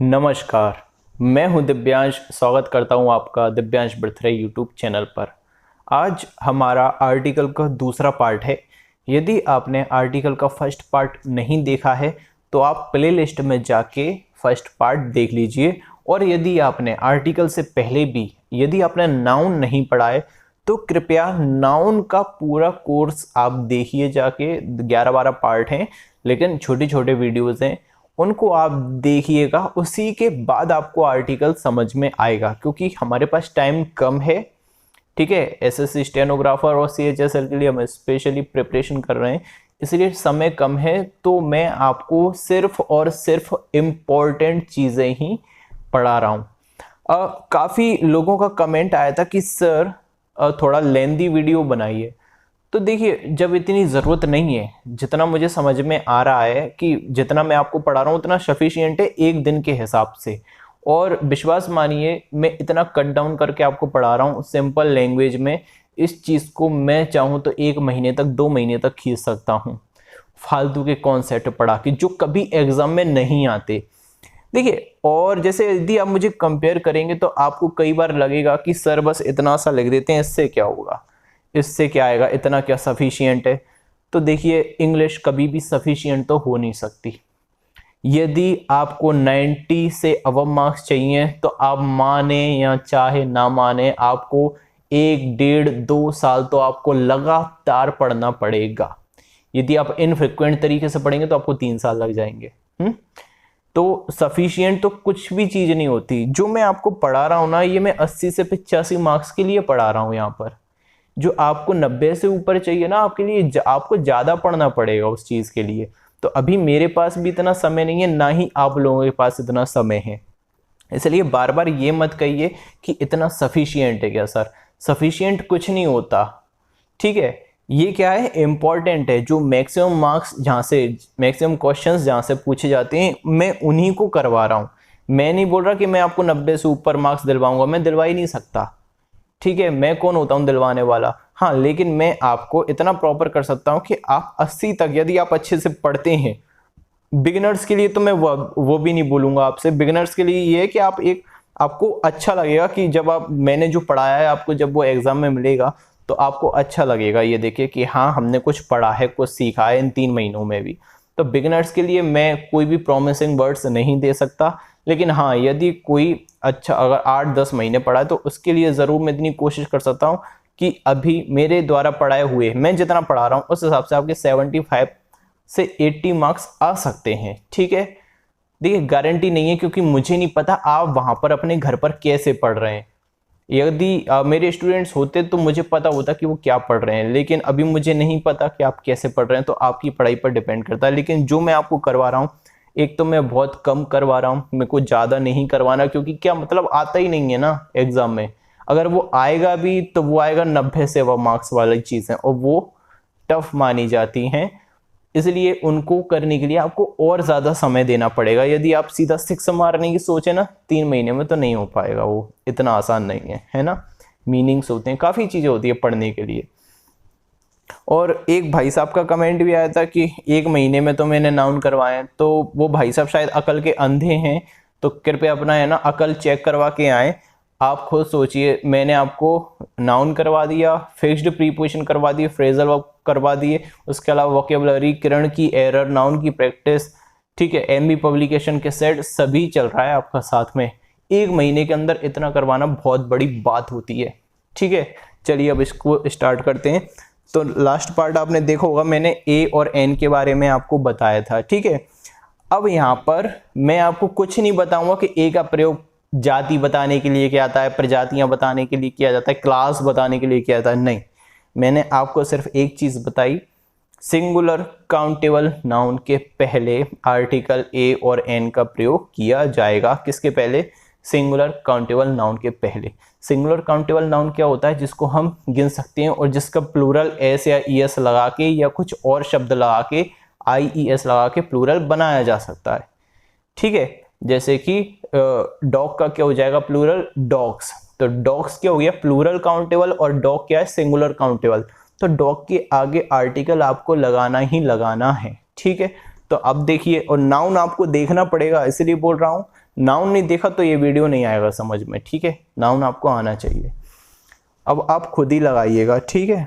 नमस्कार, मैं हूं दिव्यांश। स्वागत करता हूं आपका दिव्यांश बर्थडे यूट्यूब चैनल पर। आज हमारा आर्टिकल का दूसरा पार्ट है। यदि आपने आर्टिकल का फर्स्ट पार्ट नहीं देखा है तो आप प्लेलिस्ट में जाके फर्स्ट पार्ट देख लीजिए। और यदि आपने आर्टिकल से पहले भी यदि आपने नाउन नहीं पढ़ा है तो कृपया नाउन का पूरा कोर्स आप देखिए जाके। 11-12 पार्ट हैं लेकिन छोटे छोटे वीडियोज़ हैं, उनको आप देखिएगा। उसी के बाद आपको आर्टिकल समझ में आएगा क्योंकि हमारे पास टाइम कम है। ठीक है, एसएससी स्टेनोग्राफर और सीएचएसएल के लिए हम स्पेशली प्रिपरेशन कर रहे हैं, इसलिए समय कम है। तो मैं आपको सिर्फ और सिर्फ इम्पोर्टेंट चीज़ें ही पढ़ा रहा हूँ। काफ़ी लोगों का कमेंट आया था कि सर थोड़ा लेंदी वीडियो बनाइए। तो देखिए, जब इतनी ज़रूरत नहीं है, जितना मुझे समझ में आ रहा है कि जितना मैं आपको पढ़ा रहा हूँ उतना सफिशिएंट है एक दिन के हिसाब से। और विश्वास मानिए, मैं इतना कट डाउन करके आपको पढ़ा रहा हूँ सिंपल लैंग्वेज में। इस चीज़ को मैं चाहूँ तो 1 महीने तक 2 महीने तक खींच सकता हूँ, फालतू के कॉन्सेप्ट पढ़ा के जो कभी एग्जाम में नहीं आते। देखिए, और जैसे यदि आप मुझे कंपेयर करेंगे तो आपको कई बार लगेगा कि सर बस इतना सा लिख देते हैं, इससे क्या होगा, इससे क्या आएगा, इतना क्या सफिशिएंट है। तो देखिए, इंग्लिश कभी भी सफिशिएंट तो हो नहीं सकती। यदि आपको 90 से अबव मार्क्स चाहिए तो आप माने या चाहे ना माने, आपको 1, 1.5, 2 साल तो आपको लगातार पढ़ना पड़ेगा। यदि आप इनफ्रिक्वेंट तरीके से पढ़ेंगे तो आपको 3 साल लग जाएंगे। तो सफिशिएंट तो कुछ भी चीज़ नहीं होती। जो मैं आपको पढ़ा रहा हूँ ना, ये मैं 80 से 85 मार्क्स के लिए पढ़ा रहा हूँ यहाँ पर। जो आपको 90 से ऊपर चाहिए ना, आपके लिए आपको ज़्यादा पढ़ना पड़ेगा उस चीज़ के लिए। तो अभी मेरे पास भी इतना समय नहीं है, ना ही आप लोगों के पास इतना समय है। इसलिए बार बार ये मत कहिए कि इतना सफिशिएंट है क्या सर। सफिशिएंट कुछ नहीं होता। ठीक है, ये क्या है, इम्पॉर्टेंट है। जो मैक्सिमम मार्क्स जहाँ से, मैक्सिमम क्वेश्चंस जहाँ से पूछे जाते हैं, मैं उन्हीं को करवा रहा हूँ। मैं नहीं बोल रहा कि मैं आपको 90 से ऊपर मार्क्स दिलवाऊंगा, मैं दिलवा ही नहीं सकता। ठीक है, मैं कौन होता हूँ दिलवाने वाला। हाँ, लेकिन मैं आपको इतना प्रॉपर कर सकता हूँ कि आप 80 तक, यदि आप अच्छे से पढ़ते हैं। बिगिनर्स के लिए तो मैं वो भी नहीं बोलूँगा आपसे। बिगिनर्स के लिए ये है कि आपको अच्छा लगेगा कि जब मैंने जो पढ़ाया है आपको जब वो एग्जाम में मिलेगा तो आपको अच्छा लगेगा। ये देखिए कि हाँ, हमने कुछ पढ़ा है, कुछ सीखा है इन 3 महीनों में भी। तो बिगिनर्स के लिए मैं कोई भी प्रॉमिसिंग वर्ड्स नहीं दे सकता, लेकिन हाँ, यदि कोई अच्छा अगर 8-10 महीने पढ़ा है तो उसके लिए ज़रूर मैं इतनी कोशिश कर सकता हूँ कि अभी मेरे द्वारा पढ़ाए हुए, मैं जितना पढ़ा रहा हूँ उस हिसाब से आपके 75 से 80 मार्क्स आ सकते हैं। ठीक है, देखिए गारंटी नहीं है क्योंकि मुझे नहीं पता आप वहाँ पर अपने घर पर कैसे पढ़ रहे हैं। यदि मेरे स्टूडेंट्स होते तो मुझे पता होता कि वो क्या पढ़ रहे हैं, लेकिन अभी मुझे नहीं पता कि आप कैसे पढ़ रहे हैं, तो आपकी पढ़ाई पर डिपेंड करता है। लेकिन जो मैं आपको करवा रहा हूँ, एक तो मैं बहुत कम करवा रहा हूँ, मेरे को ज़्यादा नहीं करवाना, क्योंकि क्या मतलब आता ही नहीं है ना एग्जाम में। अगर वो आएगा भी तो वो आएगा 90 से वो मार्क्स वाली चीज़ें, और वो टफ मानी जाती हैं। इसलिए उनको करने के लिए आपको और ज़्यादा समय देना पड़ेगा। यदि आप सीधा 6 मारने की सोचे ना 3 महीने में, तो नहीं हो पाएगा, वो इतना आसान नहीं है ना। मीनिंग्स होते हैं, काफ़ी चीज़ें होती है पढ़ने के लिए। और एक भाई साहब का कमेंट भी आया था कि 1 महीने में तो मैंने नाउन करवाए, तो वो भाई साहब शायद अकल के अंधे हैं, तो कृपया अपना है ना अकल चेक करवा के आएँ। आप खुद सोचिए, मैंने आपको नाउन करवा दिया, फिक्स्ड प्रीपोजिशन करवा दिए, फ्रेजल वर्ब करवा दिए, उसके अलावा वोकेबलरी, किरण की एरर, नाउन की प्रैक्टिस, ठीक है, एमबी पब्लिकेशन के सेट सभी चल रहा है आपका साथ में। 1 महीने के अंदर इतना करवाना बहुत बड़ी बात होती है। ठीक है, चलिए अब इसको स्टार्ट करते हैं। तो लास्ट पार्ट आपने देखा होगा, मैंने ए और एन के बारे में आपको बताया था। ठीक है, अब यहाँ पर मैं आपको कुछ नहीं बताऊंगा कि ए का प्रयोग जाति बताने के लिए किया जाता है, प्रजातियां बताने के लिए किया जाता है, क्लास बताने के लिए किया जाता है, नहीं। मैंने आपको सिर्फ एक चीज बताई, सिंगुलर काउंटेबल नाउन के पहले आर्टिकल ए और एन का प्रयोग किया जाएगा। किसके पहले? सिंगुलर काउंटेबल नाउन के पहले। सिंगुलर काउंटेबल नाउन क्या होता है? जिसको हम गिन सकते हैं और जिसका प्लूरल एस या ई एस लगा के या कुछ और शब्द लगा के आई ई एस लगा के प्लूरल बनाया जा सकता है। ठीक है, जैसे कि डॉग का क्या हो जाएगा प्लूरल? डॉग्स। तो डॉग्स क्या हो गया प्लूरल काउंटेबल, और डॉग क्या है? Singular countable. तो डॉग के आगे आर्टिकल आपको लगाना ही लगाना है। ठीक है, तो अब देखिए, और नाउन आपको देखना पड़ेगा, इसलिए बोल रहा हूँ नाउन नहीं देखा तो ये वीडियो नहीं आएगा समझ में, ठीक है। नाउन आपको आना चाहिए। अब आप खुद ही लगाइएगा, ठीक है।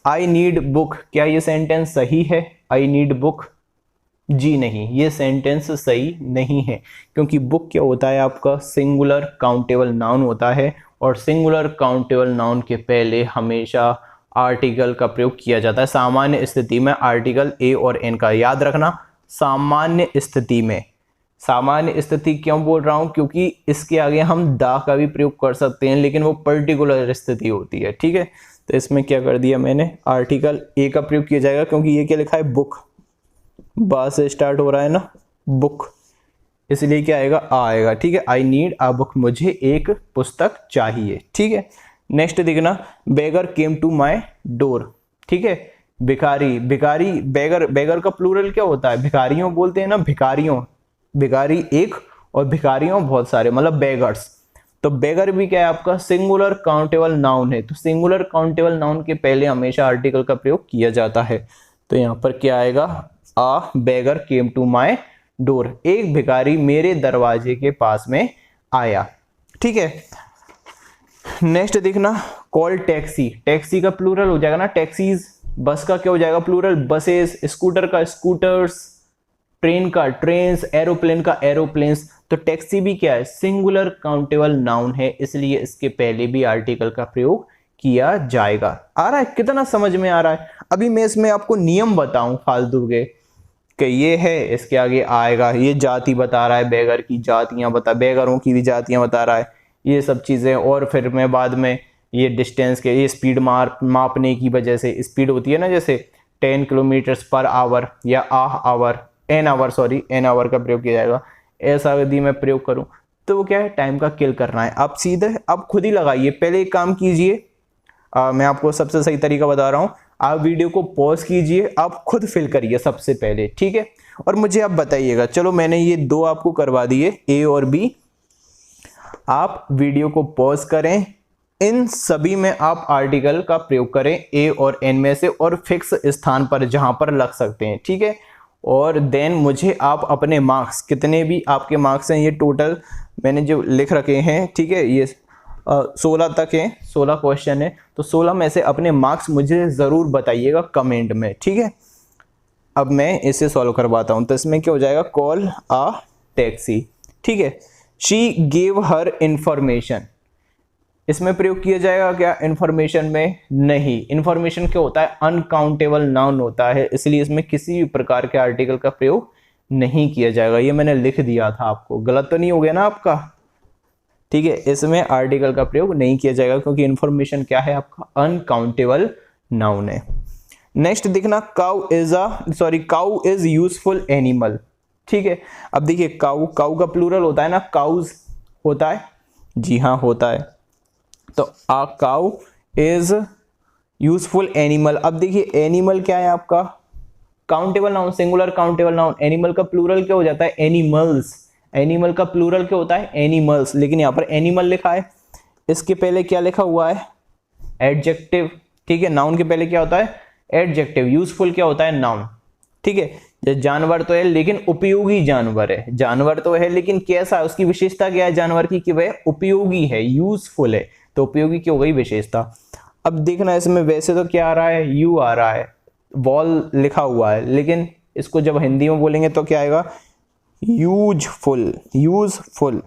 आई नीड बुक, क्या ये सेंटेंस सही है? आई नीड बुक, जी नहीं, ये सेंटेंस सही नहीं है, क्योंकि बुक क्या होता है आपका सिंगुलर काउंटेबल नाउन होता है, और सिंगुलर काउंटेबल नाउन के पहले हमेशा आर्टिकल का प्रयोग किया जाता है। सामान्य स्थिति में आर्टिकल ए और एन का, याद रखना सामान्य स्थिति में। सामान्य स्थिति क्यों बोल रहा हूं? क्योंकि इसके आगे हम दा का भी प्रयोग कर सकते हैं, लेकिन वो पर्टिकुलर स्थिति होती है, ठीक है। तो इसमें क्या कर दिया मैंने, आर्टिकल ए का प्रयोग किया जाएगा, क्योंकि ये क्या लिखा है, बुक, बा से स्टार्ट हो रहा है ना, बुक, इसलिए क्या आएगा, आ आएगा, ठीक है। आई नीड अ बुक, मुझे एक पुस्तक चाहिए, ठीक है। नेक्स्ट देखना, बेगर केम टू माई डोर, ठीक है। भिखारी, भिखारी, बेगर, बेगर का प्लूरल क्या होता है? भिखारियों बोलते हैं ना, भिखारियों, भिखारी एक और भिखारियों बहुत सारे, मतलब बेगर्स। तो बेगर भी क्या है आपका सिंगुलर काउंटेबल नाउन है, तो सिंगुलर काउंटेबल नाउन के पहले हमेशा आर्टिकल का प्रयोग किया जाता है। तो यहां पर क्या आएगा, आ बेगर केम टू माई डोर, एक भिखारी मेरे दरवाजे के पास में आया, ठीक है। नेक्स्ट देखना, कॉल टैक्सी, टैक्सी का प्लूरल हो जाएगा ना टैक्सीज, बस का क्या हो जाएगा प्लूरल बसेस, स्कूटर का स्कूटर्स, ट्रेन का ट्रेन्स, एरोप्लेन का एरोप्लेन्स। तो टैक्सी भी क्या है, सिंगुलर काउंटेबल नाउन है, इसलिए इसके पहले भी आर्टिकल का प्रयोग किया जाएगा। आ रहा है, कितना समझ में आ रहा है? अभी मैं इसमें आपको नियम बताऊं फालतू के, कि ये है इसके आगे आएगा, ये जाति बता रहा है, बेगर की जातियां बता, बेगरों की भी जातियां बता रहा है, ये सब चीजें। और फिर मैं बाद में ये डिस्टेंस के, ये स्पीड मापने की वजह से, स्पीड होती है ना जैसे 10 किलोमीटर पर आवर या hour, an hour, sorry an hour का प्रयोग किया जाएगा। ऐसा यदि मैं प्रयोग करूं तो वो क्या है, टाइम का किल करना है। आप सीधे आप खुद ही लगाइए, पहले एक काम कीजिए, मैं आपको सबसे सही तरीका बता रहा हूं, आप वीडियो को पॉज कीजिए, आप खुद फिल करिए सबसे पहले, ठीक है। और मुझे आप बताइएगा, चलो मैंने ये दो आपको करवा दिए, ए और बी, आप वीडियो को पॉज करें, इन सभी में आप आर्टिकल का प्रयोग करें ए और एन में से, और फिक्स स्थान पर जहां पर लग सकते हैं, ठीक है। और देन मुझे आप अपने मार्क्स, कितने भी आपके मार्क्स हैं, ये टोटल मैंने जो लिख रखे हैं, ठीक है, ये 16 तक है, 16 क्वेश्चन है, तो 16 में से अपने मार्क्स मुझे ज़रूर बताइएगा कमेंट में, ठीक है। अब मैं इसे सॉल्व करवाता हूं। तो इसमें क्या हो जाएगा, कॉल अ टैक्सी, ठीक है। शी गेव हर इंफॉर्मेशन, इसमें प्रयोग किया जाएगा क्या इंफॉर्मेशन में? नहीं, इंफॉर्मेशन क्या होता है, अनकाउंटेबल नाउन होता है, इसलिए इसमें किसी भी प्रकार के आर्टिकल का प्रयोग नहीं किया जाएगा। ये मैंने लिख दिया था आपको, गलत तो नहीं हो गया ना आपका, ठीक है। इसमें आर्टिकल का प्रयोग नहीं किया जाएगा, क्योंकि इंफॉर्मेशन क्या है आपका, अनकाउंटेबल नाउन है। नेक्स्ट देखना, काउ इज यूजफुल एनिमल, ठीक है। अब देखिए, काउ, काउ का प्लूरल होता है ना, काउज होता है, जी हाँ होता है। तो आ काउ इज यूजफुल एनिमल। अब देखिए, एनिमल क्या है आपका, countable noun, singular countable noun. Animal का प्लूरल क्या हो जाता है, एनिमल्स। एनिमल का प्लूरल क्या होता है, एनिमल्स, लेकिन यहाँ पर एनिमल लिखा है, इसके पहले क्या लिखा हुआ है, एडजेक्टिव, ठीक है। नाउन के पहले क्या होता है, एडजेक्टिव। यूजफुल क्या होता है, नाउन, ठीक है। जानवर तो है लेकिन उपयोगी जानवर है, जानवर तो है लेकिन कैसा, उसकी विशेषता क्या है जानवर की, कि वह उपयोगी है, यूजफुल है, तो उपयोगी की हो गई विशेषता। अब देखना, इसमें वैसे तो क्या आ रहा है, यू आ रहा है, बॉल लिखा हुआ है, लेकिन इसको जब हिंदी में बोलेंगे तो क्या आएगा, यूजफुल, यूजफुल,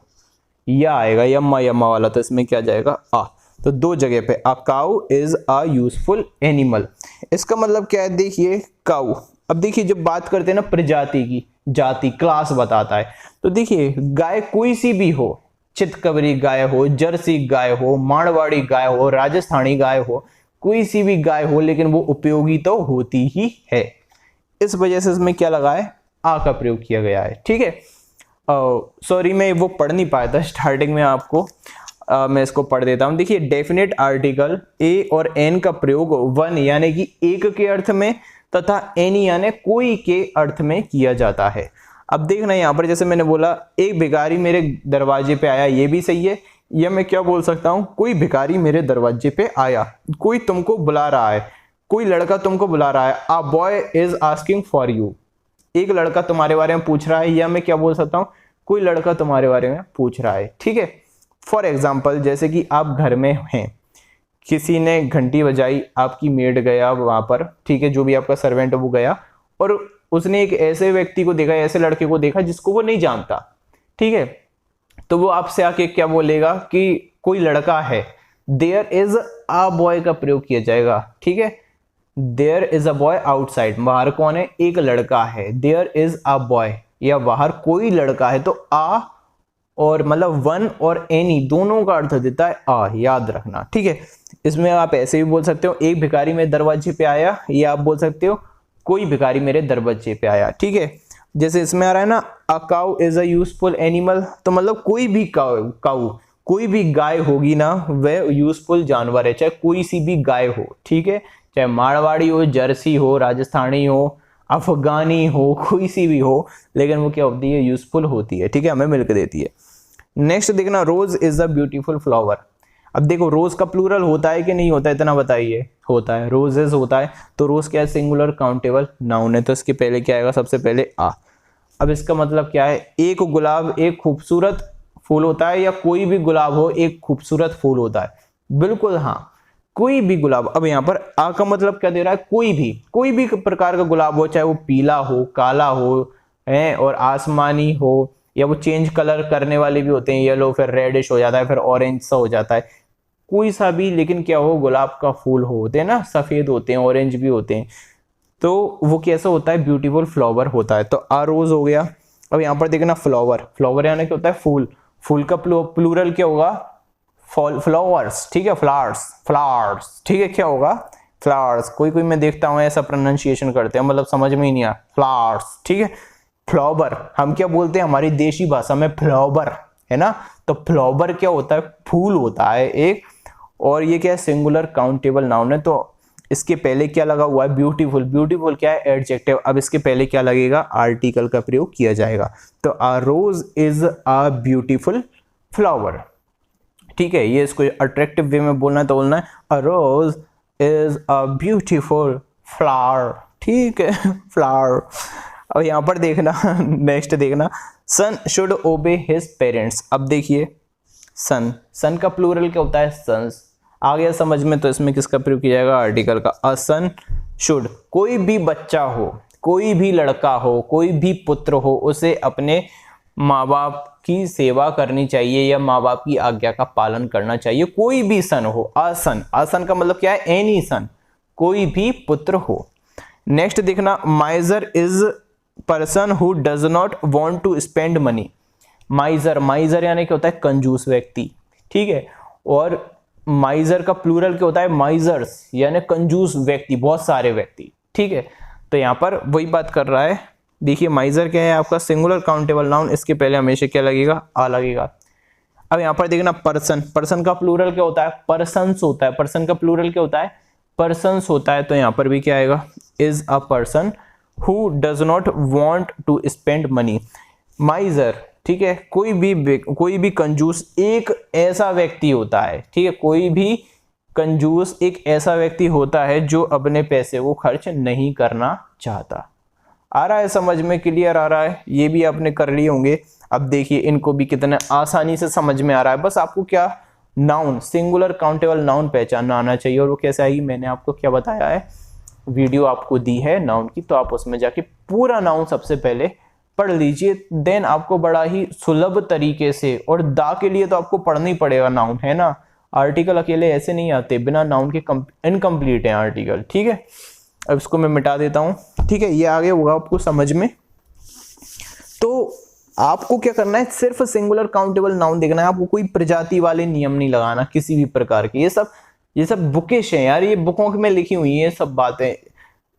या आएगा, यम्मा यम्मा वाला, तो इसमें क्या जाएगा, आ। तो दो जगह पे, a cow is a useful animal. इसका मतलब क्या है, देखिए काउ, अब देखिए जब बात करते हैं ना प्रजाति की, जाति, क्लास बताता है, तो देखिए गाय कोई सी भी हो, चितकबरी गाय हो, जर्सी गाय हो, मारवाड़ी गाय हो, राजस्थानी गाय हो, कोई सी भी गाय हो, लेकिन वो उपयोगी तो होती ही है। इस वजह से इसमें क्या लगा है, आ का प्रयोग किया गया है, ठीक है। सॉरी मैं वो पढ़ नहीं पाया था स्टार्टिंग में आपको, मैं इसको पढ़ देता हूं। देखिए, डेफिनेट आर्टिकल ए और एन का प्रयोग वन यानी कि एक के अर्थ में तथा एनी यानी कोई के अर्थ में किया जाता है। अब देखना यहाँ पर, जैसे मैंने बोला, एक भिखारी मेरे दरवाजे पे आया, ये भी सही है। या मैं क्या बोल सकता हूँ, कोई भिखारी मेरे दरवाजे पे आया, कोई तुमको बुला रहा है, कोई लड़का तुमको बुला रहा है, a boy is asking for you, एक लड़का तुम्हारे बारे में पूछ रहा है। या मैं क्या बोल सकता हूँ, कोई लड़का तुम्हारे बारे में पूछ रहा है, ठीक है। फॉर एग्जाम्पल जैसे कि आप घर में हैं, किसी ने घंटी बजाई, आपकी मेड गया वहां पर, ठीक है, जो भी आपका सर्वेंट है वो गया, और उसने एक ऐसे व्यक्ति को देखा, ऐसे लड़के को देखा जिसको वो नहीं जानता, ठीक है। तो वो आपसे आके क्या बोलेगा कि कोई लड़का है, देयर इज अ बॉय का प्रयोग किया जाएगा, ठीक है। There is a boy outside, बाहर कौन है, एक लड़का है। देयर इज अ बॉय, या बाहर कोई लड़का है, तो आ और मतलब वन और एनी दोनों का अर्थ देता है आ, याद रखना, ठीक है। इसमें आप ऐसे भी बोल सकते हो एक भिखारी मेरे दरवाजे पे आया, या आप बोल सकते हो कोई भिखारी मेरे दरवाजे पे आया, ठीक है। जैसे इसमें आ रहा है ना, a cow is a useful animal, तो मतलब कोई भी काउ कोई भी गाय होगी ना, वह यूजफुल जानवर है, चाहे कोई सी भी गाय हो, ठीक है, चाहे मारवाड़ी हो, जर्सी हो, राजस्थानी हो, अफगानी हो, कोई सी भी हो, लेकिन वो क्या होती है, यूजफुल होती है, ठीक है, हमें मिल्क देती है। नेक्स्ट देखना, रोज इज अ ब्यूटीफुल फ्लावर। अब देखो रोज का प्लूरल होता है कि नहीं होता है, इतना बताइए। होता है, रोजेस होता है, तो रोज क्या है, सिंगुलर काउंटेबल नाउन है, तो इसके पहले क्या आएगा, सबसे पहले आ। अब इसका मतलब क्या है, एक गुलाब एक खूबसूरत फूल होता है, या कोई भी गुलाब हो एक खूबसूरत फूल होता है, बिल्कुल हाँ, कोई भी गुलाब। अब यहाँ पर आ का मतलब क्या दे रहा है, कोई भी प्रकार का गुलाब हो, चाहे वो पीला हो, काला हो, है, और आसमानी हो, या वो चेंज कलर करने वाले भी होते हैं, येलो फिर रेडिश हो जाता है, फिर ऑरेंज सा हो जाता है, कोई सा भी, लेकिन क्या हो, गुलाब का फूल होते हैं ना, सफेद होते हैं, ऑरेंज भी होते हैं, तो वो कैसा होता है, ब्यूटीफुल फ्लावर होता है। तो आ रोज हो गया। अब यहाँ पर देखना फ्लावर यानी क्या होता है, फूल का प्लूरल क्या होगा, फ्लावर्स, ठीक है, फ्लावर्स, ठीक है, क्या होगा, फ्लावर्स। कोई मैं देखता हूँ ऐसा प्रोनाउंसिएशन करते हैं, मतलब समझ में ही नहीं आया, फ्लावर्स, ठीक है। फ्लावर हम क्या बोलते हैं, हमारी देशी भाषा में फ्लावर है ना, तो फ्लावर क्या होता है, फूल होता है एक, और ये क्या है, सिंगुलर काउंटेबल नाउन है, तो इसके पहले क्या लगा हुआ है, ब्यूटीफुल क्या है, एडजेक्टिव। अब इसके पहले क्या लगेगा, आर्टिकल का प्रयोग किया जाएगा, तो अ रोज इज अ ब्यूटीफुल फ्लावर, ठीक है। ये इसको अट्रैक्टिव वे में बोलना है तो बोलना है अ रोज इज अ ब्यूटीफुल फ्लावर, ठीक है, फ्लावर। अब यहाँ पर देखना नेक्स्ट देखना, सन शुड ओबे हिज पेरेंट्स। अब देखिए सन का प्लूरल क्या होता है, सन्स। आ गया समझ में, तो इसमें किसका प्रयोग किया जाएगा, आर्टिकल का। अ सन शुड, कोई भी बच्चा हो, कोई भी लड़का हो, कोई भी पुत्र हो, उसे अपने माँ बाप की सेवा करनी चाहिए, या माँ बाप की आज्ञा का पालन करना चाहिए, कोई भी सन हो। असन का मतलब क्या है, एनी सन, कोई भी पुत्र हो। नेक्स्ट देखना, miser is person who does not want to spend money. Miser यानी क्या होता है, कंजूस व्यक्ति, ठीक है। और माइजर का प्लूरल क्या होता है, माइजर्स, यानी कंजूस व्यक्ति, बहुत सारे व्यक्ति, ठीक है। तो यहाँ पर वही बात कर रहा है। देखिए माइजर क्या है आपका, सिंगुलर काउंटेबल नाउन, इसके पहले हमेशा क्या लगेगा, आ लगेगा। अब यहाँ पर देखना, पर्सन का प्लूरल क्या होता है, पर्सन्स होता है। पर्सन का प्लूरल क्या होता है, पर्सन्स होता है, तो यहाँ पर भी क्या आएगा, is a person who does not want to spend money. Miser, ठीक है, कोई भी कंजूस एक ऐसा व्यक्ति होता है, ठीक है, कोई भी कंजूस एक ऐसा व्यक्ति होता है जो अपने पैसे को खर्च नहीं करना चाहता। आ रहा है समझ में, क्लियर आ रहा है, ये भी आपने कर लिए होंगे। अब देखिए इनको भी कितने आसानी से समझ में आ रहा है, बस आपको क्या, नाउन, सिंगुलर काउंटेबल नाउन पहचानना आना चाहिए। और वो कैसे आएगी, मैंने आपको क्या बताया है, वीडियो आपको दी है नाउन की, तो आप उसमें जाके पूरा नाउन सबसे पहले पढ़ लीजिए, देन आपको बड़ा ही सुलभ तरीके से, और दा के लिए तो आपको पढ़ना ही पड़ेगा नाउन, है ना, आर्टिकल अकेले ऐसे नहीं आते, बिना नाउन के इनकम्प्लीट है आर्टिकल, ठीक है। अब इसको मैं मिटा देता हूं, ठीक है, ये आगे होगा आपको समझ में। तो आपको क्या करना है, सिर्फ सिंगुलर काउंटेबल नाउन देखना है, आपको कोई प्रजाति वाले नियम नहीं लगाना किसी भी प्रकार के, ये सब बुकिश है यार, ये बुकों में लिखी हुई है सब बातें,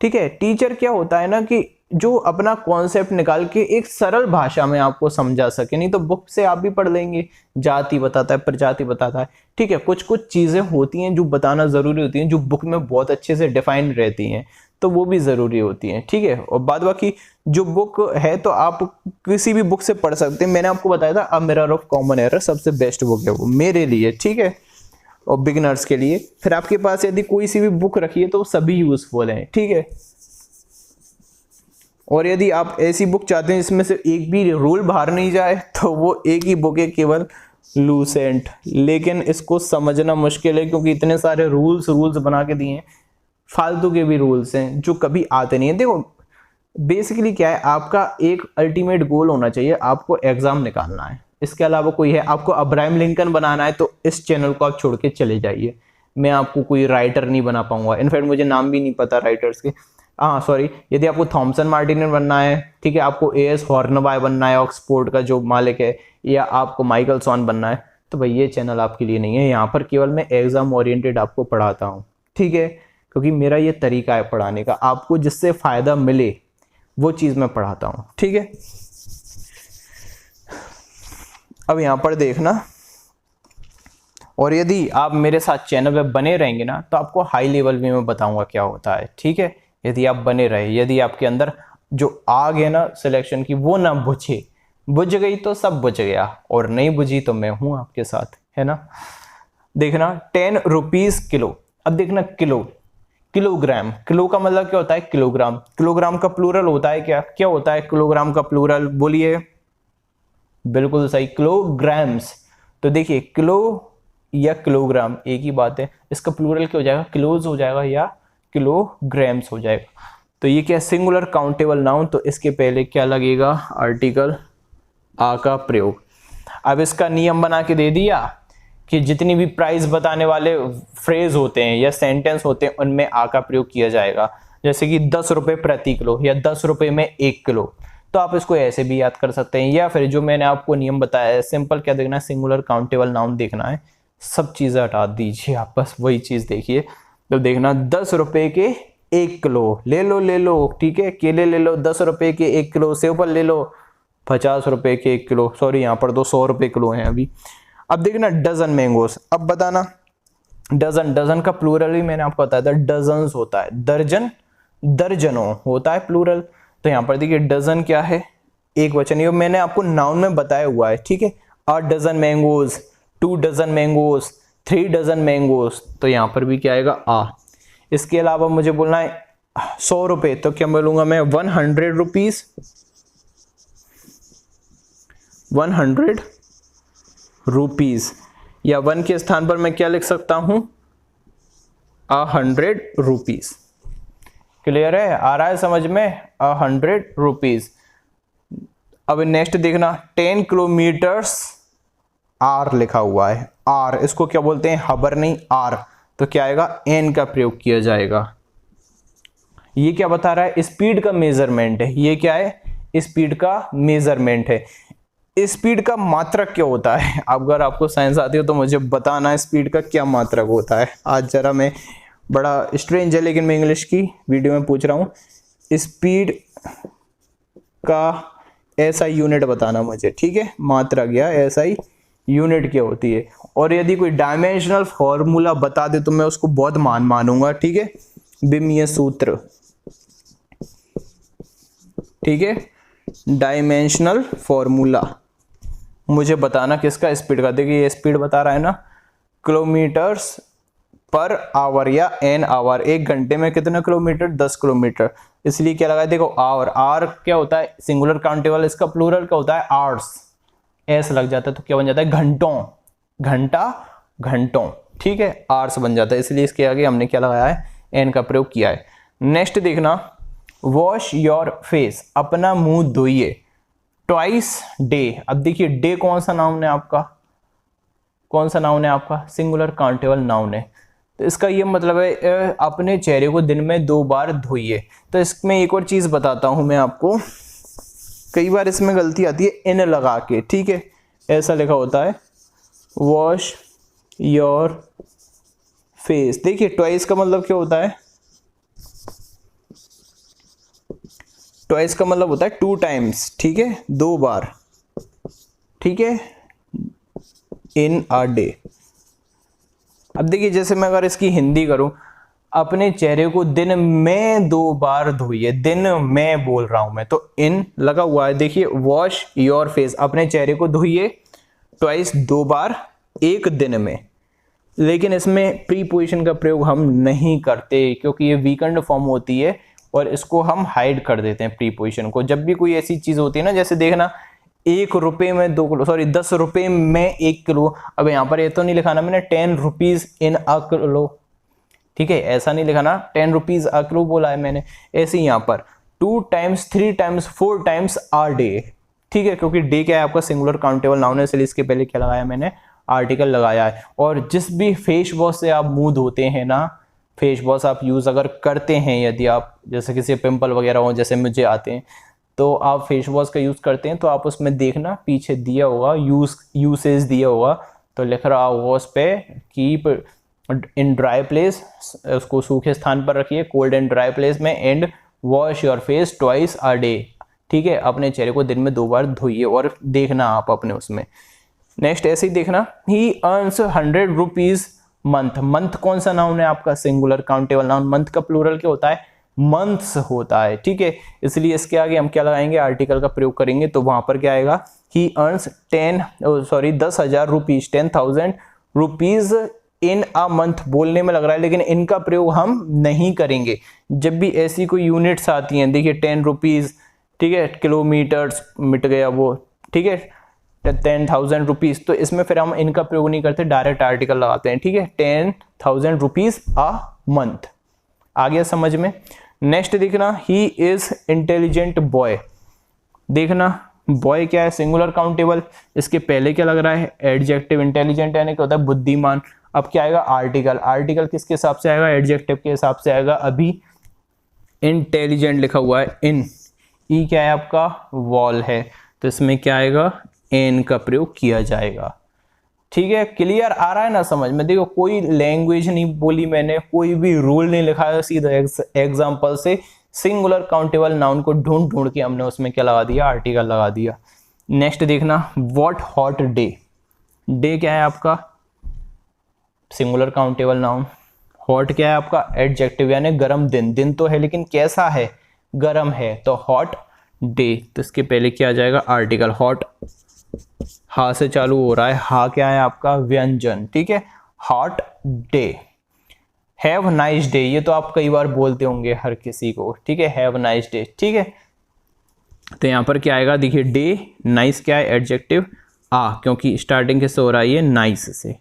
ठीक है। टीचर क्या होता है ना कि जो अपना कॉन्सेप्ट निकाल के एक सरल भाषा में आपको समझा सके, नहीं तो बुक से आप भी पढ़ लेंगे, जाति बताता है, प्रजाति बताता है, ठीक है। कुछ चीजें होती हैं जो बताना जरूरी होती हैं, जो बुक में बहुत अच्छे से डिफाइन रहती हैं, तो वो भी जरूरी होती हैं, ठीक है। और बाद बाकी जो बुक है तो आप किसी भी बुक से पढ़ सकते हैं। मैंने आपको बताया था a mirror of common error सबसे बेस्ट बुक है वो मेरे लिए, ठीक है, और बिगिनर्स के लिए। फिर आपके पास यदि कोई सी भी बुक रखी है तो सभी यूजफुल हैं, ठीक है। और यदि आप ऐसी बुक चाहते हैं जिसमें से एक भी रूल बाहर नहीं जाए तो वो एक ही बुक है, केवल लूसेंट। लेकिन इसको समझना मुश्किल है क्योंकि इतने सारे रूल्स बना के दिए हैं, फालतू के भी रूल्स हैं जो कभी आते नहीं है। देखो बेसिकली क्या है, आपका एक अल्टीमेट गोल होना चाहिए, आपको एग्जाम निकालना है, इसके अलावा कोई है। आपको अब्राहम लिंकन बनाना है तो इस चैनल को आप छोड़ के चले जाइए, मैं आपको कोई राइटर नहीं बना पाऊंगा। इनफैक्ट मुझे नाम भी नहीं पता राइटर्स के। हाँ सॉरी, यदि आपको थॉमसन मार्टिनर बनना है, ठीक है, आपको एएस हॉर्नबाय बनना है ऑक्सफोर्ड का जो मालिक है, या आपको माइकल सॉन बनना है, तो भाई ये चैनल आपके लिए नहीं है। यहाँ पर केवल मैं एग्जाम ओरिएंटेड आपको पढ़ाता हूँ, ठीक है, क्योंकि मेरा ये तरीका है पढ़ाने का, आपको जिससे फायदा मिले वो चीज मैं पढ़ाता हूँ, ठीक है। अब यहाँ पर देखना, और यदि आप मेरे साथ चैनल पे बने रहेंगे ना तो आपको हाई लेवल में मैं बताऊंगा क्या होता है, ठीक है। यदि आप बने रहे, यदि आपके अंदर जो आग है ना सिलेक्शन की वो ना बुझे, बुझ गई तो सब बुझ गया, और नहीं बुझी तो मैं हूं आपके साथ, है ना। देखना 10 रुपीज किलो। अब देखना किलो, किलोग्राम, किलो का मतलब क्या होता है, किलोग्राम। किलोग्राम का प्लूरल होता है क्या, क्या होता है किलोग्राम का प्लूरल, बोलिए। बिल्कुल सही, किलोग्राम्स। तो देखिए किलो या किलोग्राम एक ही बात है, इसका प्लूरल क्या हो जाएगा, किलोज हो जाएगा या किलोग्राम्स हो जाएगा। तो ये क्या, सिंगुलर काउंटेबल नाउन, तो इसके पहले क्या लगेगा, आर्टिकल आ का प्रयोग। अब इसका नियम बना के दे दिया कि जितनी भी प्राइस बताने वाले फ्रेज होते हैं या सेंटेंस होते हैं उनमें आ का प्रयोग किया जाएगा। जैसे कि 10 रुपए प्रति किलो या 10 रुपए में 1 किलो, तो आप इसको ऐसे भी याद कर सकते हैं। या फिर जो मैंने आपको नियम बताया है, सिंपल क्या देखना है, सिंगुलर काउंटेबल नाउन देखना है, सब चीजें हटा दीजिए, आप बस वही चीज देखिए। तो देखना 10 रुपए के 1 किलो ले लो, ठीक है, केले ले लो 10 रुपए के 1 किलो, सेब ले लो 50 रुपए के 1 किलो, सॉरी यहाँ पर तो 100 रुपए किलो हैं अभी। अब देखना डजन मैंगोस, अब बताना डजन, डजन का प्लूरल भी मैंने आपको बताया था, डजन्स होता है, दर्जन दर्जनों होता है प्लूरल। तो यहाँ पर देखिए डजन क्या है, एक वचन, ये मैंने आपको नाउन में बताया हुआ है, ठीक है। A dozen mangoes, 2 dozen mangoes, 3 dozen mangoes, तो यहाँ पर भी क्या आएगा, आ। इसके अलावा मुझे बोलना है 100 रुपए, तो क्या बोलूंगा मैं, 100 रुपीज, 100 रुपीज, या 1 के स्थान पर मैं क्या लिख सकता हूं, 100 रुपीज। क्लियर है, आ रहा है समझ में, 100 रुपीज। अब नेक्स्ट देखना 10 किलोमीटर्स, आर लिखा हुआ है, आर, इसको क्या बोलते हैं, हबर नहीं, आर, तो क्या आएगा, एन का प्रयोग किया जाएगा। ये क्या बता रहा है, स्पीड का मेजरमेंट है, ये क्या है, स्पीड का मेजरमेंट है। स्पीड का मात्रक क्या होता है, अगर आपको साइंस आती हो तो मुझे बताना स्पीड का क्या मात्रक होता है। आज जरा मैं, बड़ा स्ट्रेंज है लेकिन मैं इंग्लिश की वीडियो में पूछ रहा हूं, स्पीड का एसआई यूनिट बताना मुझे, ठीक है, मात्रक या एसआई यूनिट क्या होती है। और यदि कोई डायमेंशनल फॉर्मूला बता दे तो मैं उसको बहुत मानूंगा, ठीक है, बिमीय सूत्र, ठीक है, डायमेंशनल फॉर्मूला मुझे बताना किसका, स्पीड का। देखिए ये स्पीड बता रहा है ना, किलोमीटर्स पर आवर या एन आवर, 1 घंटे में कितना किलोमीटर, 10 किलोमीटर, इसलिए क्या लगा, देखो आवर, आर क्या होता है, सिंगुलर काउंटेबल, इसका प्लूरल क्या होता है, आवर्स, एस लग जाता है तो क्या बन जाता है, घंटों, घंटा घंटों, ठीक है, आवर्स बन जाता है, इसलिए इसके आगे हमने क्या लगाया है, एन का प्रयोग किया है। नेक्स्ट देखना, वॉश योर फेस, अपना मुंह धोइए, ट्वाइस डे। अब देखिए डे कौन सा नाउन है आपका, कौन सा नाउन है आपका, सिंगुलर काउंटेबल नाउन है, तो इसका ये मतलब है अपने चेहरे को दिन में 2 बार धोइए। तो इसमें एक और चीज बताता हूं मैं आपको, कई बार इसमें गलती आती है इन लगा के, ठीक है, ऐसा लिखा होता है वॉश योर फेस। देखिए ट्वाइस का मतलब क्या होता है, ट्वाइस का मतलब होता है 2 टाइम्स, ठीक है, 2 बार, ठीक है, इन अ डे। अब देखिए जैसे मैं अगर इसकी हिंदी करूं, अपने चेहरे को दिन में 2 बार धोइए, दिन में बोल रहा हूं मैं, तो इन लगा हुआ है। देखिए वॉश योर फेस, अपने चेहरे को धोइए ट्वाइस, 2 बार, 1 दिन में। लेकिन इसमें प्रीपोजिशन का प्रयोग हम नहीं करते क्योंकि ये वीकेंड फॉर्म होती है और इसको हम हाइड कर देते हैं प्रीपोजिशन को। जब भी कोई ऐसी चीज होती है ना, जैसे देखना 1 रुपए में 2 किलो, सॉरी 10 रुपए में 1 किलो। अब यहाँ पर ये तो नहीं लिखा ना मैंने 10 रुपीज इन अ किलो, ठीक है, ऐसा नहीं लिखा ना 10 रुपीज अ किलो बोला है मैंने। ऐसे ही यहाँ पर 2 टाइम्स 3 टाइम्स 4 टाइम्स आ डे, ठीक है, क्योंकि डे क्या है आपका सिंगुलर काउंटेबल नाउन है, इसलिए इसके पहले क्या लगाया मैंने, आर्टिकल लगाया है। और जिस भी फेस वॉश से आप मुंह धोते हैं ना, फेस वॉश आप यूज अगर करते हैं, यदि आप जैसे किसी पिंपल वगैरह हो जैसे मुझे आते हैं, तो आप फेस वॉश का यूज करते हैं, तो आप उसमें देखना पीछे दिया होगा यूसेज दिया होगा, तो लिख रहा होगा उस पे कीप इन ड्राई प्लेस, उसको सूखे स्थान पर रखिए, कोल्ड एंड ड्राई प्लेस में, and wash your face twice a day, ठीक है, अपने चेहरे को दिन में 2 बार धोइए। और देखना आप अपने उसमें नेक्स्ट ऐसे ही देखना, ही अर्न्स 100 रुपीज मंथ। मंथ कौन सा नाउन है आपका, सिंगुलर काउंटेबल नाउन। मंथ का प्लूरल क्या होता है, मंथ्स होता है, ठीक है, इसलिए इसके आगे हम क्या लगाएंगे, आर्टिकल का प्रयोग करेंगे, तो वहां पर क्या आएगा, ही earns 10,000 rupees, 10,000 rupees in a month बोलने में लग रहा है, लेकिन इनका प्रयोग हम नहीं करेंगे। जब भी ऐसी कोई यूनिट्स आती हैं, देखिए 10 रुपीज, ठीक है, किलोमीटर्स मिट गया वो, ठीक है, 10,000 रुपीज, तो इसमें फिर हम इनका प्रयोग नहीं करते, डायरेक्ट आर्टिकल लगाते हैं, ठीक है, 10,000 रुपीज अ मंथ। आ गया समझ में। नेक्स्ट देखना, ही इज इंटेलिजेंट बॉय। देखना बॉय क्या है, सिंगुलर काउंटेबल, इसके पहले क्या लग रहा है, एडजेक्टिव। इंटेलिजेंट यानी क्या होता है, बुद्धिमान। अब क्या आएगा, आर्टिकल। आर्टिकल किसके हिसाब से आएगा, एडजेक्टिव के हिसाब से आएगा। अभी इंटेलिजेंट लिखा हुआ है, इन, ई क्या है आपका, वॉल है, तो इसमें क्या आएगा, एन का प्रयोग किया जाएगा, ठीक है। क्लियर आ रहा है ना समझ में। देखो कोई लैंग्वेज नहीं बोली मैंने, कोई भी रूल नहीं लिखा है, सीधा एग्जांपल से सिंगुलर काउंटेबल नाउन को ढूंढ ढूंढ के हमने उसमें क्या लगा दिया, आर्टिकल लगा दिया। नेक्स्ट देखना, व्हाट हॉट डे। डे क्या है आपका, सिंगुलर काउंटेबल नाउन। हॉट क्या है आपका, एडजेक्टिव, यानी गर्म दिन। दिन तो है लेकिन कैसा है, गर्म है, तो हॉट डे, तो इसके पहले क्या आ जाएगा, आर्टिकल। हॉट हा से चालू हो रहा है, हा क्या है आपका, व्यंजन, ठीक है, hot day. Have nice day, ये तो आप कई बार बोलते होंगे हर किसी को, ठीक है, हैव नाइस डे, ठीक है। तो यहां पर क्या आएगा, देखिए डे, नाइस क्या है, एडजेक्टिव, आ, क्योंकि स्टार्टिंग किससे हो रहा है, ये नाइस से।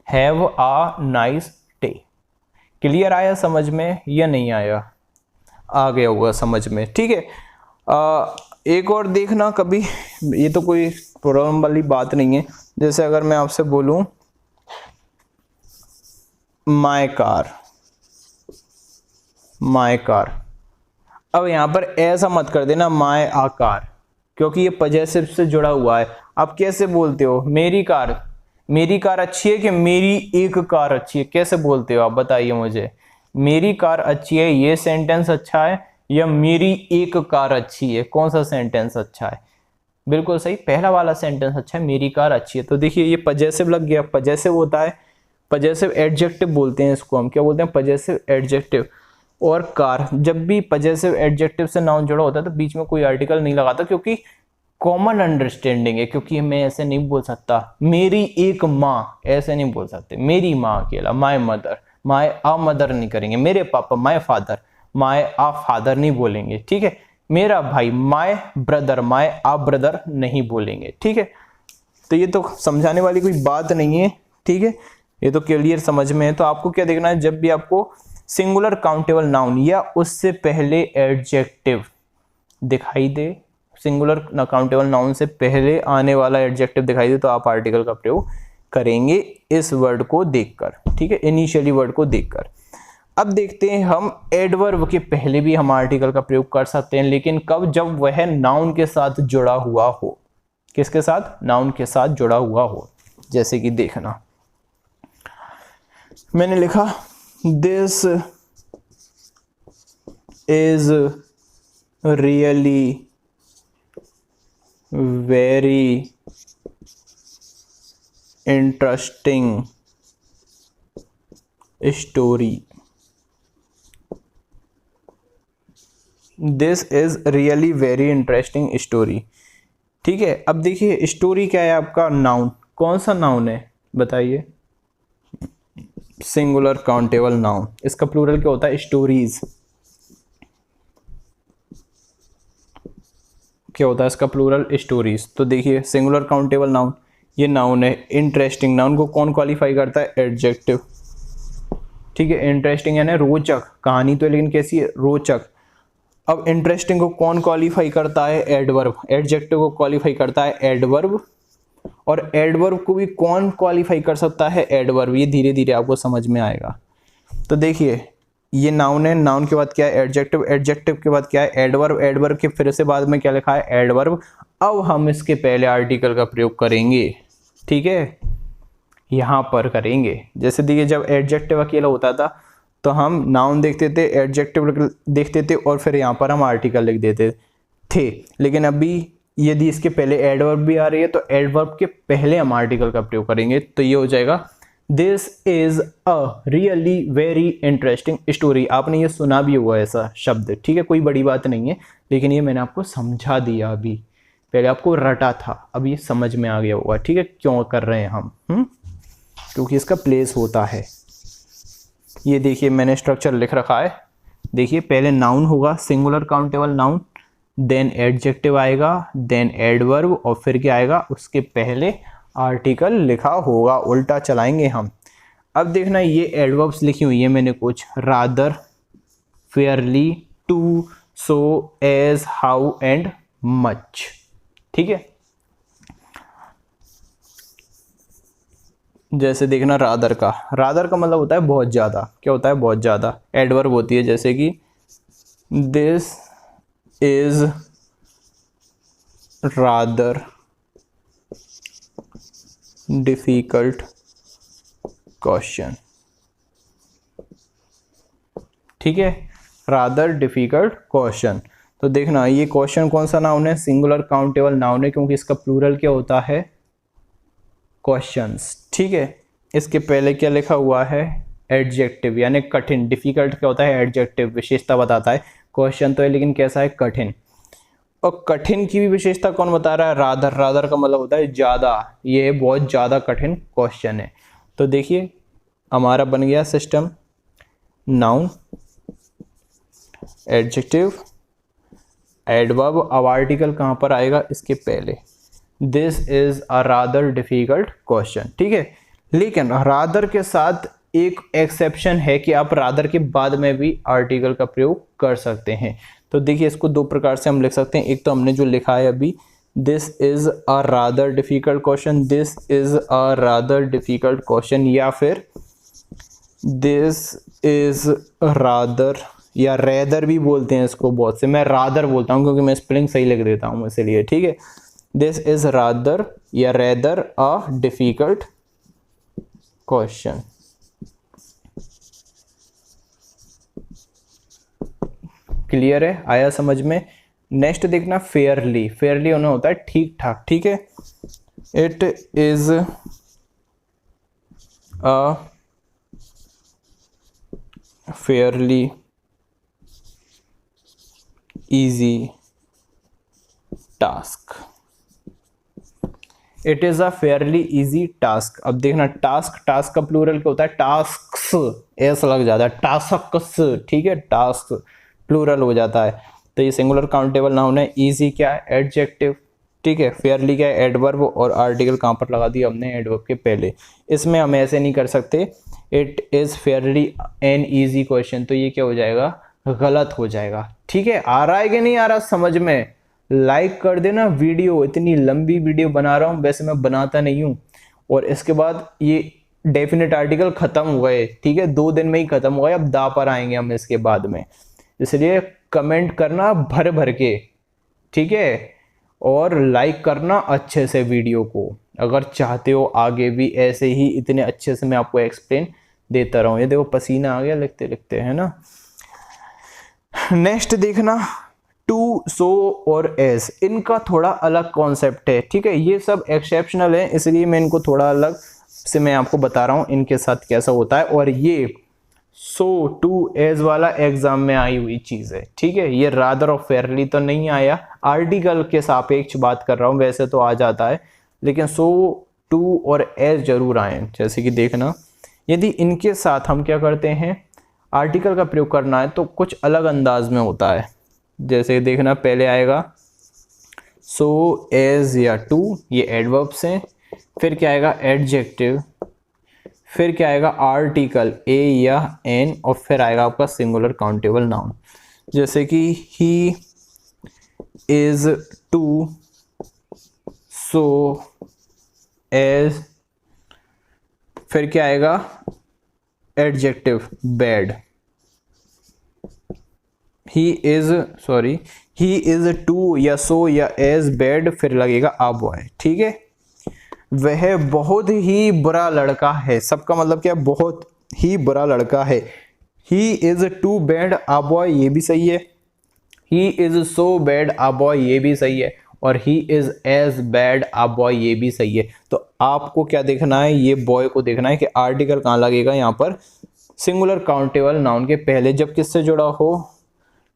Have a nice day. Clear आया समझ में या नहीं आया, आ गया होगा समझ में, ठीक है। एक और देखना कभी, ये तो कोई प्रॉब्लम वाली बात नहीं है, जैसे अगर मैं आपसे बोलूं माय कार, माय कार, अब यहां पर ऐसा मत कर देना माय आ कार, क्योंकि ये पजेसिव से जुड़ा हुआ है। आप कैसे बोलते हो, मेरी कार, मेरी कार अच्छी है कि मेरी एक कार अच्छी है, कैसे बोलते हो आप बताइए मुझे। मेरी कार अच्छी है, ये सेंटेंस अच्छा है, या मेरी एक कार अच्छी है, कौन सा सेंटेंस अच्छा है। बिल्कुल सही, पहला वाला सेंटेंस अच्छा है, मेरी कार अच्छी है। तो देखिए ये पजेसिव लग गया, पजेसिव होता है, पजेसिव एडजेक्टिव बोलते हैं इसको हम, क्या बोलते हैं, पजेसिव एडजेक्टिव। और कार, जब भी पजेसिव एडजेक्टिव से नाउन जुड़ा होता है तो बीच में कोई आर्टिकल नहीं लगाता, क्योंकि कॉमन अंडरस्टैंडिंग है। क्योंकि मैं ऐसे नहीं बोल सकता मेरी एक माँ, ऐसे नहीं बोल सकते, मेरी माँ अकेला, my mother, my a mother नहीं करेंगे, मेरे पापा my father, my a father नहीं बोलेंगे, ठीक है। मेरा भाई my brother, my a brother नहीं बोलेंगे, ठीक है। तो ये तो समझाने वाली कोई बात नहीं है, ठीक है, ये तो क्लियर समझ में है। तो आपको क्या देखना है, जब भी आपको सिंगुलर काउंटेबल नाउन या उससे पहले एडजेक्टिव दिखाई दे, सिंगुलर काउंटेबल नाउन से पहले आने वाला एडजेक्टिव दिखाई दे, तो आप आर्टिकल का प्रयोग करेंगे इस वर्ड को देखकर, ठीक है, इनिशियली वर्ड को देखकर। अब देखते हैं हम एडवर्ब के पहले भी हम आर्टिकल का प्रयोग कर सकते हैं, लेकिन कब, जब वह नाउन के साथ जुड़ा हुआ हो। किसके साथ, नाउन के साथ जुड़ा हुआ हो। जैसे कि देखना, मैंने लिखा this is really very interesting story. This is really very interesting story, ठीक है। अब देखिए स्टोरी क्या है आपका, नाउन, कौन सा नाउन है बताइए, सिंगुलर काउंटेबल नाउन। इसका प्लूरल क्या होता है, स्टोरीज। क्या होता है इसका प्लूरल, स्टोरीज। तो देखिए सिंगुलर काउंटेबल नाउन, ये नाउन है। इंटरेस्टिंग नाउन को कौन क्वालिफाई करता है, एडजेक्टिव। ठीक है, इंटरेस्टिंग यानी रोचक, कहानी तो लेकिन कैसी है, रोचक। अब इंटरेस्टिंग को कौन क्वालिफाई करता है, एडवर्ब। एडजेक्टिव को क्वालिफाई करता है एडवर्ब, और एडवर्ब को भी कौन क्वालिफाई कर सकता है, एडवर्ब। ये धीरे धीरे आपको समझ में आएगा। तो देखिए ये नाउन है, नाउन के बाद क्या है, एडजेक्टिव। एडजेक्टिव के बाद क्या है, एडवर्ब। एडवर्ब के फिर से बाद में क्या लिखा है, एडवर्ब। अब हम इसके पहले आर्टिकल का प्रयोग करेंगे, ठीक है, यहाँ पर करेंगे। जैसे देखिए जब एडजेक्टिव अकेला होता था तो हम नाउन देखते थे, एडजेक्टिव देखते थे, और फिर यहाँ पर हम आर्टिकल लिख देते थे। लेकिन अभी यदि इसके पहले एडवर्ब भी आ रही है तो एडवर्ब के पहले हम आर्टिकल का प्रयोग करेंगे। तो ये हो जाएगा this is a really very interesting story. आपने ये सुना भी हुआ ऐसा शब्द, ठीक है, कोई बड़ी बात नहीं है, लेकिन ये मैंने आपको समझा दिया। अभी पहले आपको रटा था, अब ये समझ में आ गया होगा, ठीक है, क्यों कर रहे हैं हम, क्योंकि इसका प्लेस होता है। ये देखिए मैंने स्ट्रक्चर लिख रखा है। देखिए पहले नाउन होगा, singular countable noun, then adjective आएगा, देन एडवर्ब, और फिर क्या आएगा, उसके पहले आर्टिकल लिखा होगा। उल्टा चलाएंगे हम। अब देखना ये एडवर्ब्स लिखी हुई है मैंने कुछ, rather, fairly, too, so, as, how and much, ठीक है। जैसे देखना रादर का मतलब होता है बहुत ज़्यादा। क्या होता है, बहुत ज़्यादा। एडवर्ब होती है जैसे कि this is rather difficult question, ठीक है, रादर डिफिकल्ट क्वेश्चन। तो देखना ये क्वेश्चन कौन सा नाउन है, सिंगुलर काउंटेबल नाउन है, क्योंकि इसका प्लूरल क्या होता है, क्वेश्चंस, ठीक है। इसके पहले क्या लिखा हुआ है, एडजेक्टिव, यानी कठिन। डिफिकल्ट क्या होता है, एडजेक्टिव, विशेषता बताता है। क्वेश्चन तो है लेकिन कैसा है, कठिन। और कठिन की भी विशेषता कौन बता रहा है, रादर। रादर का मतलब होता है ज़्यादा, ये बहुत ज़्यादा कठिन क्वेश्चन है। तो देखिए हमारा बन गया सिस्टम, नाउन, एडजेक्टिव, एडवर्ब। अब आर्टिकल कहाँ पर आएगा, इसके पहले। This is a rather difficult question, ठीक है। लेकिन रादर के साथ एक एक्सेप्शन है कि आप रादर के बाद में भी आर्टिकल का प्रयोग कर सकते हैं। तो देखिए इसको दो प्रकार से हम लिख सकते हैं। एक तो हमने जो लिखा है अभी, this is a rather difficult question, this is a rather difficult question, या फिर दिस इज रादर, या रेदर भी बोलते हैं इसको बहुत से। मैं रादर बोलता हूँ क्योंकि मैं स्पेलिंग सही लिख देता हूँ इसलिए, ठीक है। दिस इज रादर या rather a difficult question. Clear है, आया समझ में। नेक्स्ट देखना फेयरली। फेयरली होना होता है ठीक ठाक, ठीक है। It is a fairly easy task. It is a fairly easy task. अब देखना टास्क का प्लूरल क्या होता है, टास्क्स, ऐसा लग जाता है, टास्क्स, ठीक है, टास्क प्लूरल हो जाता है। तो ये सिंगुलर काउंटेबल नाउन है। इजी क्या है, एडजेक्टिव, ठीक है। फेयरली क्या है, एडवर्ब, और आर्टिकल कहाँ पर लगा दिया हमने, एडवर्ब के पहले। इसमें हम ऐसे नहीं कर सकते, it is fairly an easy question, तो ये क्या हो जाएगा, गलत हो जाएगा, ठीक है। आ रहा है कि नहीं आ रहा समझ में, लाइक कर देना वीडियो। इतनी लंबी वीडियो बना रहा हूँ, वैसे मैं बनाता नहीं हूँ। और इसके बाद ये डेफिनेट आर्टिकल खत्म हो गए, ठीक है, 2 दिन में ही खत्म हो गए। अब दा पर आएंगे हम इसके बाद में, इसलिए कमेंट करना भर भर के, ठीक है, और लाइक करना अच्छे से वीडियो को, अगर चाहते हो आगे भी ऐसे ही इतने अच्छे से मैं आपको एक्सप्लेन देता रहूँ। ये देखो पसीना आ गया लिखते लिखते, है ना। नेक्स्ट देखना टू, सो और एज, इनका थोड़ा अलग कॉन्सेप्ट है, ठीक है। ये सब एक्सेप्शनल है, इसलिए मैं इनको थोड़ा अलग से मैं आपको बता रहा हूँ इनके साथ कैसा होता है। और ये सो, टू, एज वाला एग्जाम में आई हुई चीज है, ठीक है। ये रादर और फेयरली तो नहीं आया, आर्टिकल के सापेक्ष बात कर रहा हूँ, वैसे तो आ जाता है, लेकिन सो, टू और एज जरूर आए। जैसे कि देखना, यदि इनके साथ हम क्या करते हैं, आर्टिकल का प्रयोग करना है तो कुछ अलग अंदाज में होता है। जैसे देखना, पहले आएगा सो, एज या टू, ये एडवर्ब्स हैं। फिर क्या आएगा एडजेक्टिव, फिर क्या आएगा आर्टिकल ए या एन, और फिर आएगा आपका सिंगुलर काउंटेबल नाउन, जैसे कि he is too, so, as. फिर क्या आएगा adjective bad, he is too या सो या एज बैड, फिर लगेगा आ बॉय। ठीक है, वह बहुत ही बुरा लड़का है, सबका मतलब क्या, बहुत ही बुरा लड़का है। He is too bad a boy, ये भी सही है। He is so bad a boy, ये भी सही है। और he is as bad a boy, ये भी सही है। तो आपको क्या देखना है, ये बॉय को देखना है कि आर्टिकल कहाँ लगेगा, यहाँ पर सिंगुलर काउंटेबल नाउन के पहले, जब किससे जुड़ा हो,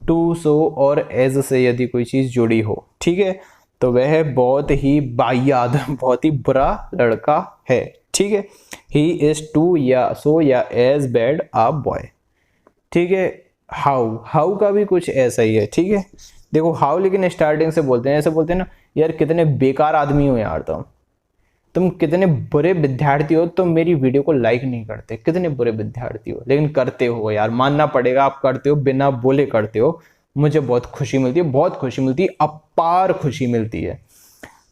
टू, सो और एज से यदि कोई चीज जुड़ी हो। ठीक है, तो वह बहुत ही वाहियात, बहुत ही बुरा लड़का है। ठीक है, ही इज टू या सो या एज बैड आ बॉय। ठीक है, हाउ का भी कुछ ऐसा ही है। ठीक है, देखो हाउ लेकिन स्टार्टिंग से बोलते हैं, ऐसे बोलते हैं ना, यार कितने बेकार आदमी हो यार, तुम कितने बुरे विद्यार्थी हो, तुम मेरी वीडियो को लाइक नहीं करते, कितने बुरे विद्यार्थी हो, लेकिन करते हो यार, मानना पड़ेगा, आप करते हो, बिना बोले करते हो। मुझे बहुत खुशी मिलती है, बहुत खुशी मिलती है, अपार खुशी मिलती है।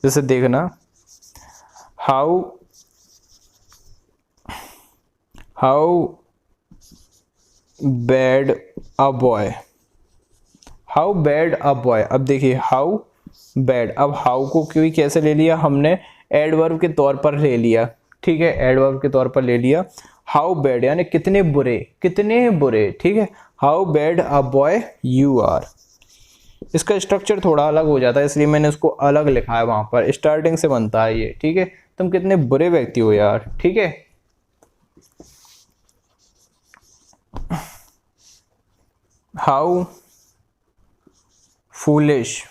जैसे देखना, how bad a boy, how bad a boy. अब देखिए हाउ बैड, अब हाउ को क्यों कैसे ले लिया हमने, एडवर्ब के तौर पर ले लिया। ठीक है, एडवर्ब के तौर पर ले लिया। हाउ बैड यानी कितने बुरे, कितने बुरे। ठीक है, how bad a boy you are. इसका स्ट्रक्चर थोड़ा अलग हो जाता है, इसलिए मैंने उसको अलग लिखा है, वहां पर स्टार्टिंग से बनता है ये। ठीक है, तुम कितने बुरे व्यक्ति हो यार। ठीक है, how foolish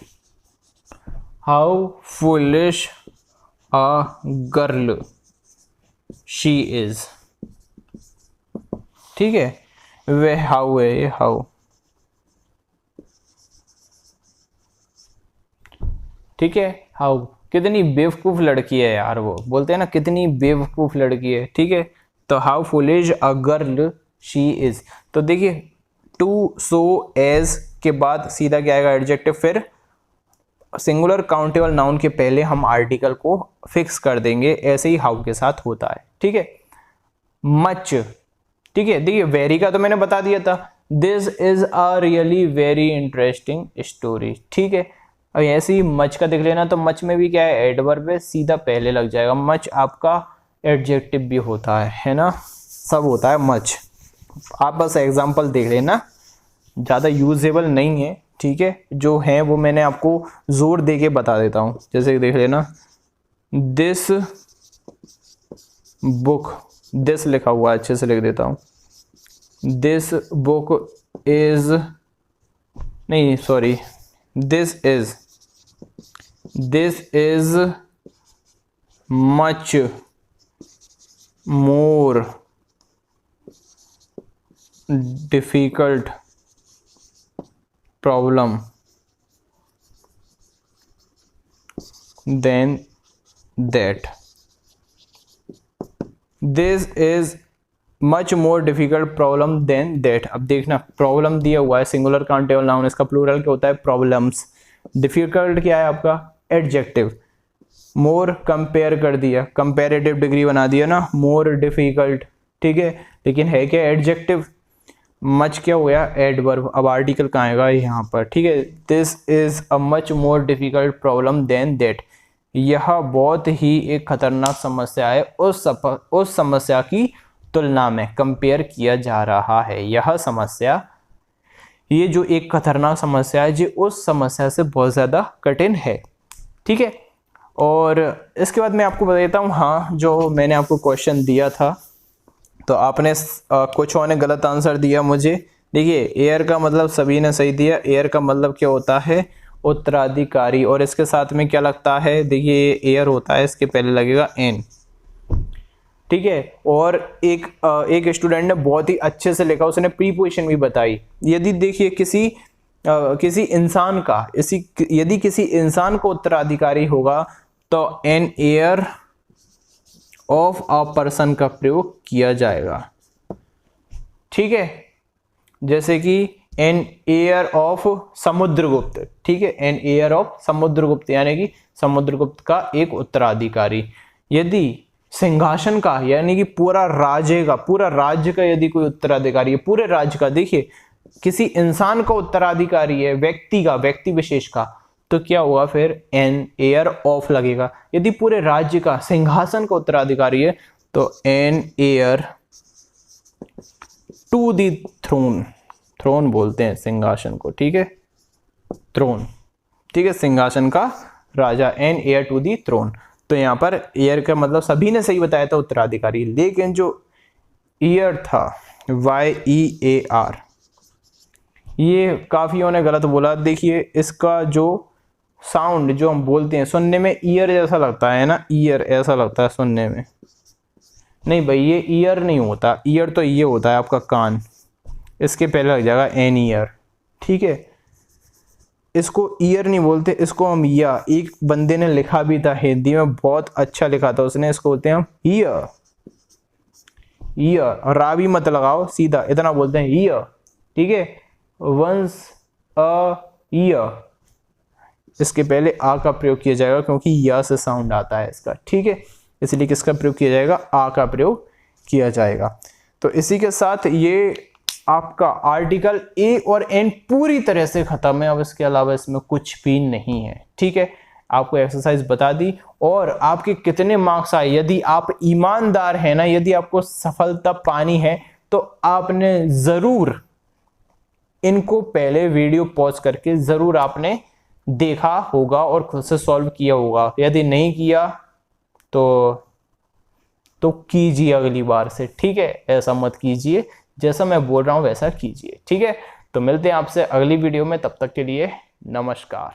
a girl she is. ठीक है, वह हाउ है, ये हाउ। ठीक है, हाउ कितनी बेवकूफ लड़की है यार, वो बोलते हैं ना कितनी बेवकूफ लड़की है। ठीक है, तो how foolish a girl she is. तो देखिए टू, सो, एज के बाद सीधा क्या आएगा एडजेक्टिव, फिर सिंगुलर काउंटेबल नाउन के पहले हम आर्टिकल को फिक्स कर देंगे, ऐसे ही हाउ के साथ होता है। ठीक है, मच। ठीक है, देखिए वेरी का तो मैंने बता दिया था, this is a really very interesting story. ठीक है, अब ऐसे ही मच का देख लेना, तो मच में भी क्या है एडवर्ब है, सीधा पहले लग जाएगा। मच आपका एडजेक्टिव भी होता है ना, सब होता है मच। आप बस एग्जांपल देख लेना, ज़्यादा यूजेबल नहीं है। ठीक है, जो है वो मैंने आपको जोर दे के बता देता हूँ। जैसे देख लेना, दिस बुक, दिस लिखा हुआ है, अच्छे से लिख देता हूँ, दिस बुक इज, नहीं sorry, this is much more difficult problem than that. This is much more difficult problem than that. अब देखना प्रॉब्लम दिया हुआ है, सिंगुलर काउंटेबल नाउन, इसका प्लूरल क्या होता है प्रॉब्लम्स। डिफिकल्ट क्या है आपका एडजेक्टिव, मोर कंपेयर कर दिया, कंपेरेटिव डिग्री बना दिया ना, मोर डिफिकल्ट। ठीक है, लेकिन है क्या एडजेक्टिव। मच क्या हो गया एडवर्ब, अब आर्टिकल कहाँ आएगा यहाँ पर। ठीक है, this is a much more difficult problem than that. यह बहुत ही एक खतरनाक समस्या है उस समस्या की तुलना में, कंपेयर किया जा रहा है। यह समस्या, ये जो एक खतरनाक समस्या है, जी उस समस्या से बहुत ज़्यादा कठिन है। ठीक है, और इसके बाद मैं आपको बता देता हूँ, हाँ जो मैंने आपको क्वेश्चन दिया था, तो आपने कुछ ने गलत आंसर दिया मुझे। देखिए एयर का मतलब सभी ने सही दिया, एयर का मतलब क्या होता है उत्तराधिकारी, और इसके साथ में क्या लगता है, देखिए एयर होता है, इसके पहले लगेगा एन। ठीक है, और एक स्टूडेंट ने बहुत ही अच्छे से लिखा, उसने प्रीपोजिशन भी बताई। यदि देखिए किसी किसी इंसान का यदि किसी इंसान को उत्तराधिकारी होगा तो an heir of a person का प्रयोग किया जाएगा। ठीक है, जैसे कि एन हेयर ऑफ समुद्रगुप्त। ठीक है, एन हेयर ऑफ समुद्रगुप्त यानी कि समुद्रगुप्त का एक उत्तराधिकारी। यदि सिंहासन का यानी कि पूरा राज्य का यदि कोई उत्तराधिकारी है, पूरे राज्य का, देखिए किसी इंसान का उत्तराधिकारी है, व्यक्ति विशेष का, तो क्या होगा फिर एन हेयर ऑफ लगेगा। यदि पूरे राज्य का सिंहासन का उत्तराधिकारी है तो an heir to the throne बोलते हैं सिंहासन को। ठीक है, थ्रोन। ठीक है, सिंहासन का राजा, an heir to the throne. तो यहां पर एयर का मतलब सभी ने सही बताया था उत्तराधिकारी, लेकिन जो ईयर था YEAR, ये काफियों ने गलत बोला। देखिए इसका जो साउंड जो हम बोलते हैं सुनने में ईयर जैसा लगता है ना, ईयर ऐसा लगता है सुनने में। नहीं भाई, ये ईयर नहीं होता, ईयर तो ये होता है आपका कान, इसके पहले लग जाएगा एन ईयर। ठीक है, इसको ईयर नहीं बोलते, इसको हम या, एक बंदे ने लिखा भी था हिंदी में, बहुत अच्छा लिखा था उसने, इसको बोलते हैं हम ईयर। ईयर, और रा भी मत लगाओ, सीधा इतना बोलते हैं ईयर। ठीक है, वंस अ ईयर, इसके पहले आ का प्रयोग किया जाएगा क्योंकि या से साउंड आता है इसका। ठीक है, इसलिए किसका प्रयोग किया जाएगा, आ का प्रयोग किया जाएगा। तो इसी के साथ ये आपका आर्टिकल ए और एन पूरी तरह से खत्म है। अब इसके अलावा इसमें कुछ भी नहीं है। ठीक है, आपको एक्सरसाइज बता दी और आपके कितने मार्क्स आए। यदि आप ईमानदार हैं ना, यदि आपको सफलता पानी है तो आपने जरूर इनको पहले वीडियो पॉज करके जरूर आपने देखा होगा और खुद से सॉल्व किया होगा। यदि नहीं किया तो कीजिए अगली बार से। ठीक है, ऐसा मत कीजिए, जैसा मैं बोल रहा हूं वैसा कीजिए। ठीक है, तो मिलते हैं आपसे अगली वीडियो में, तब तक के लिए नमस्कार।